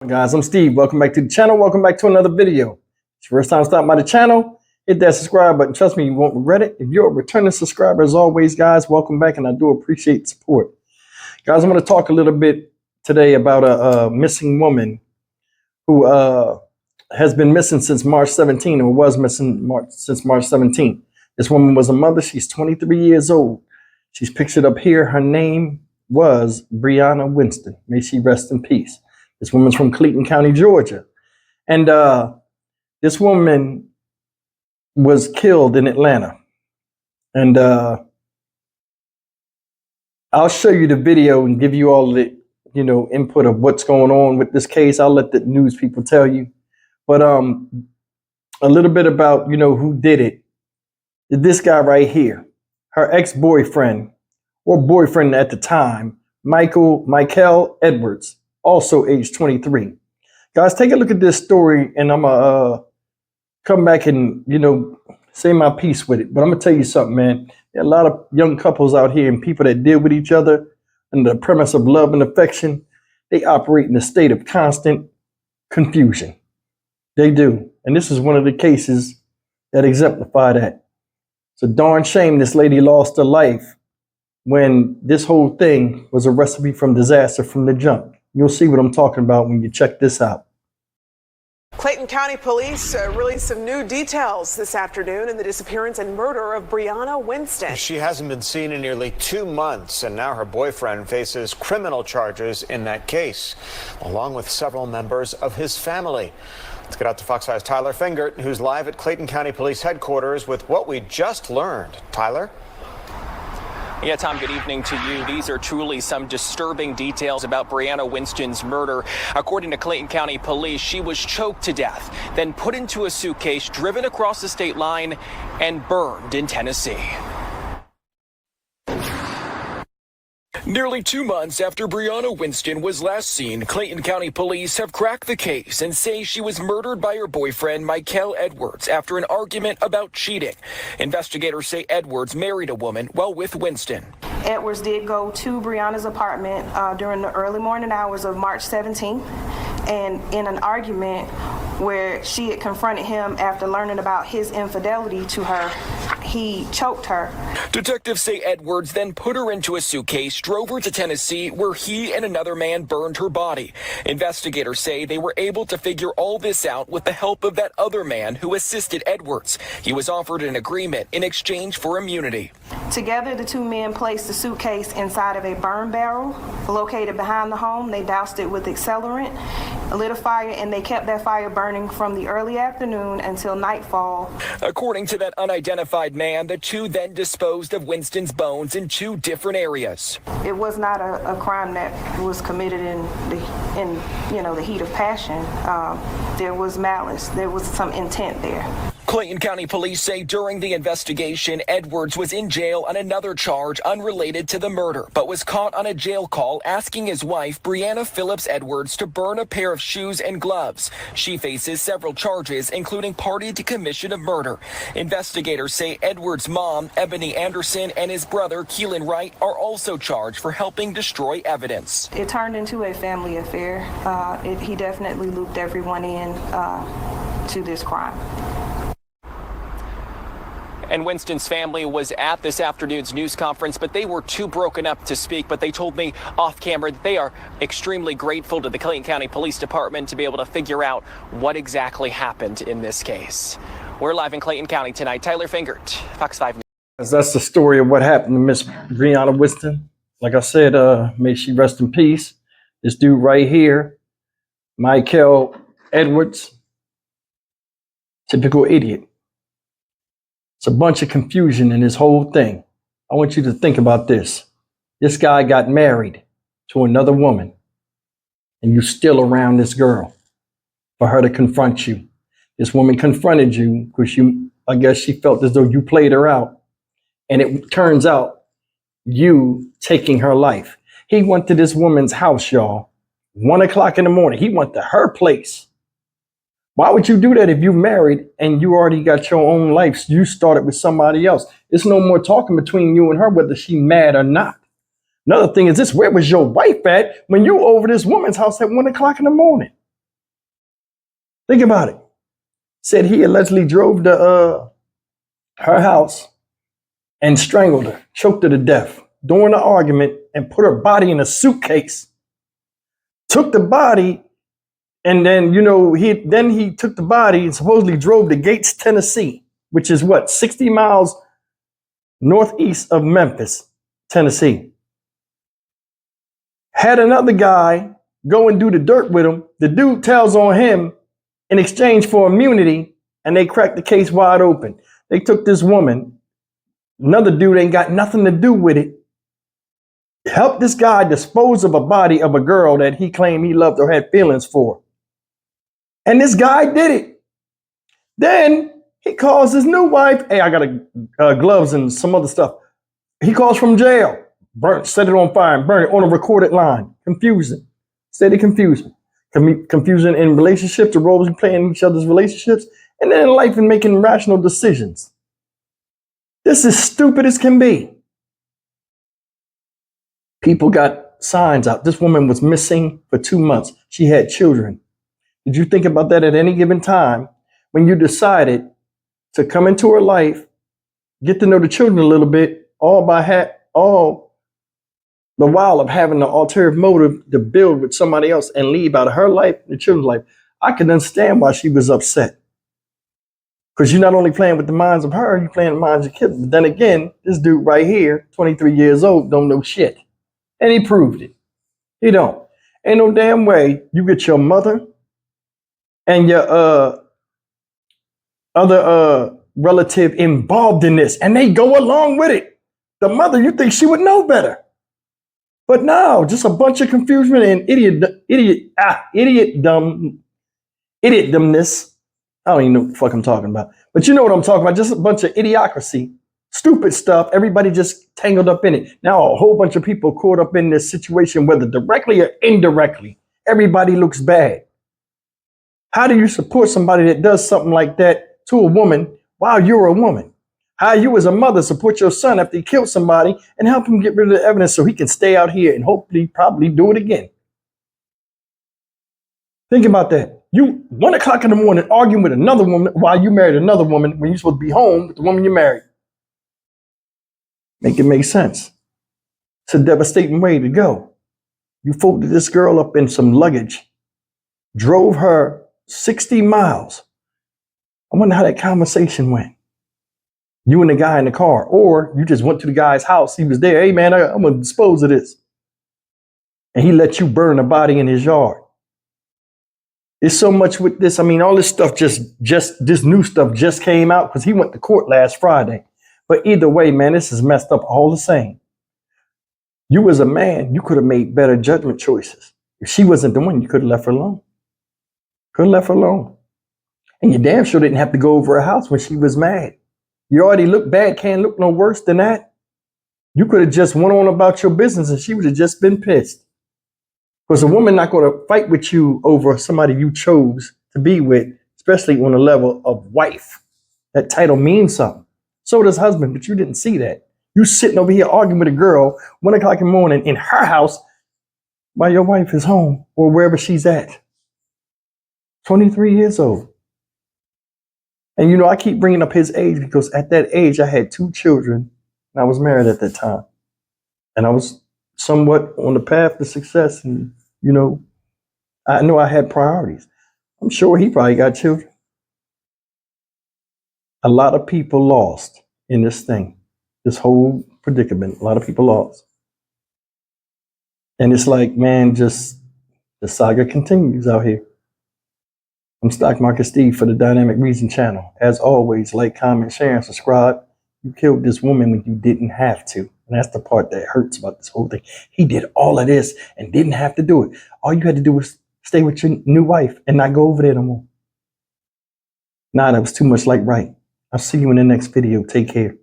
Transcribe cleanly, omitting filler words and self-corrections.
Guys, I'm Steve. Welcome back to the channel. Welcome back to another video. It's your first time stopping by the channel, hit that subscribe button. Trust me, you won't regret it. If you're a returning subscriber, as always, guys, welcome back, and I do appreciate the support. Guys, I'm going to talk a little bit today about a missing woman who has been missing since March 17, or was missing since March 17. This woman was a mother. She's 23 years old. She's pictured up here. Her name was Briana Winston. May she rest in peace. This woman's from Clayton County, Georgia. And this woman was killed in Atlanta. And I'll show you the video and give you all the, input of what's going on with this case. I'll let the news people tell you. But a little bit about, who did it. This guy right here, her ex-boyfriend, or boyfriend at the time, Michael Edwards, also age 23. Guys, take a look at this story, and I'm gonna come back and say my piece with it. But I'm gonna tell you something, man. There are a lot of young couples out here and people that deal with each other under the premise of love and affection. They operate in a state of constant confusion. They do, and this is one of the cases that exemplify that. It's a darn shame this lady lost her life when this whole thing was a recipe from disaster from the jump. You'll see what I'm talking about when you check this out. Clayton County Police released some new details this afternoon in the disappearance and murder of Briana Winston. She hasn't been seen in nearly 2 months, and now her boyfriend faces criminal charges in that case, along with several members of his family. Let's get out to Fox 5's Tyler Fingert, who's live at Clayton County Police headquarters with what we just learned. Tyler? Yeah, Tom, good evening to you. These are truly some disturbing details about Briana Winston's murder. According to Clayton County Police, she was choked to death, then put into a suitcase, driven across the state line, and burned in Tennessee. Nearly 2 months after Briana Winston was last seen, Clayton County Police have cracked the case and say she was murdered by her boyfriend, Michael Edwards, after an argument about cheating. Investigators say Edwards married a woman while with Winston. Edwards did go to Briana's apartment during the early morning hours of March 17th, and in an argument where she had confronted him after learning about his infidelity to her, he choked her. Detectives say Edwards then put her into a suitcase, drove her to Tennessee, where he and another man burned her body. Investigators say they were able to figure all this out with the help of that other man who assisted Edwards. He was offered an agreement in exchange for immunity. Together, the two men placed the suitcase inside of a burn barrel located behind the home. They doused it with accelerant, lit a fire, and they kept that fire burning from the early afternoon until nightfall. According to that unidentified man, the two then disposed of Winston's bones in 2 different areas. It was not a crime that was committed in the heat of passion. There was malice. There was some intent there. Clayton County Police say during the investigation, Edwards was in jail on another charge unrelated to the murder, but was caught on a jail call asking his wife, Briana Phillips Edwards, to burn a pair of shoes and gloves. She faces several charges, including party to commission of murder. Investigators say Edwards' mom, Ebony Anderson, and his brother, Keelan Wright, are also charged for helping destroy evidence. It turned into a family affair. He definitely looped everyone in to this crime. And Winston's family was at this afternoon's news conference, but they were too broken up to speak. But they told me off camera that they are extremely grateful to the Clayton County Police Department to be able to figure out what exactly happened in this case. We're live in Clayton County tonight. Tyler Fingert, Fox 5 News. That's the story of what happened to Miss Briana Winston. Like I said, may she rest in peace. This dude right here, Michael Edwards, typical idiot. It's a bunch of confusion in this whole thing. I want you to think about this. This guy got married to another woman, and you're still around this girl for her to confront you. This woman confronted you because I guess she felt as though you played her out. And it turns out you taking her life. He went to this woman's house, y'all, 1 o'clock in the morning. He went to her place. Why would you do that if you're married and you already got your own life? You started with somebody else. It's no more talking between you and her, whether she's mad or not. Another thing is this: where was your wife at when you were over this woman's house at 1 o'clock in the morning? Think about it. Said he allegedly drove to her house and strangled her, choked her to death during the argument, and put her body in a suitcase. Took the body, and then he took the body and supposedly drove to Gates, Tennessee, which is what, 60 miles northeast of Memphis, Tennessee. Had another guy go and do the dirt with him. The dude tells on him in exchange for immunity, and they cracked the case wide open. They took this woman, another dude ain't got nothing to do with it, helped this guy dispose of a body of a girl that he claimed he loved or had feelings for. And this guy did it. Then he calls his new wife. Hey, I got gloves and some other stuff. He calls from jail. Set it on fire and burn it on a recorded line. Confusing. Steady confusion. Confusion in relationships, the roles we play in each other's relationships, and then in life and making rational decisions. This is stupid as can be. People got signs out. This woman was missing for 2 months. She had children. Did you think about that at any given time when you decided to come into her life, get to know the children a little bit, all the while of having the ulterior motive to build with somebody else and leave out of her life, the children's life? I can understand why she was upset. Because you're not only playing with the minds of her, you're playing with the minds of kids. But then again, this dude right here, 23 years old, don't know shit. And he proved it. He don't. Ain't no damn way you get your mother and your other relative involved in this, and they go along with it. The mother, you think she would know better. But no, just a bunch of confusion and idiotdomness. I don't even know what the fuck I'm talking about. But you know what I'm talking about. Just a bunch of idiocracy, stupid stuff. Everybody just tangled up in it. Now a whole bunch of people caught up in this situation, whether directly or indirectly. Everybody looks bad. How do you support somebody that does something like that to a woman while you're a woman? How you as a mother support your son after he killed somebody and help him get rid of the evidence so he can stay out here and hopefully probably do it again? Think about that. You 1 o'clock in the morning arguing with another woman while you married another woman when you're supposed to be home with the woman you married. Make it make sense. It's a devastating way to go. You folded this girl up in some luggage, drove her 60 miles. I wonder how that conversation went. You and the guy in the car, or you just went to the guy's house. He was there. Hey man, I'm gonna dispose of this. And he let you burn the body in his yard. It's so much with this. I mean, all this stuff this new stuff just came out because he went to court last Friday. But either way, man, this is messed up all the same. You as a man, you could have made better judgment choices. If she wasn't the one, you could have left her alone. Could have left her alone. And you damn sure didn't have to go over her house when she was mad. You already look bad, can't look no worse than that. You could have just went on about your business and she would have just been pissed. Because a woman not going to fight with you over somebody you chose to be with, especially on the level of wife. That title means something. So does husband, but you didn't see that. You sitting over here arguing with a girl 1 o'clock in the morning in her house while your wife is home or wherever she's at. 23 years old. And you know, I keep bringing up his age because at that age, I had 2 children and I was married at that time. And I was somewhat on the path to success. And, you know I had priorities. I'm sure he probably got children. A lot of people lost in this thing, this whole predicament. A lot of people lost. And it's like, man, just the saga continues out here. I'm Stock Market Steve for the Dynamic Reason channel. As always, like, comment, share, and subscribe. You killed this woman when you didn't have to. And that's the part that hurts about this whole thing. He did all of this and didn't have to do it. All you had to do was stay with your new wife and not go over there no more. Nah, that was too much like right. I'll see you in the next video. Take care.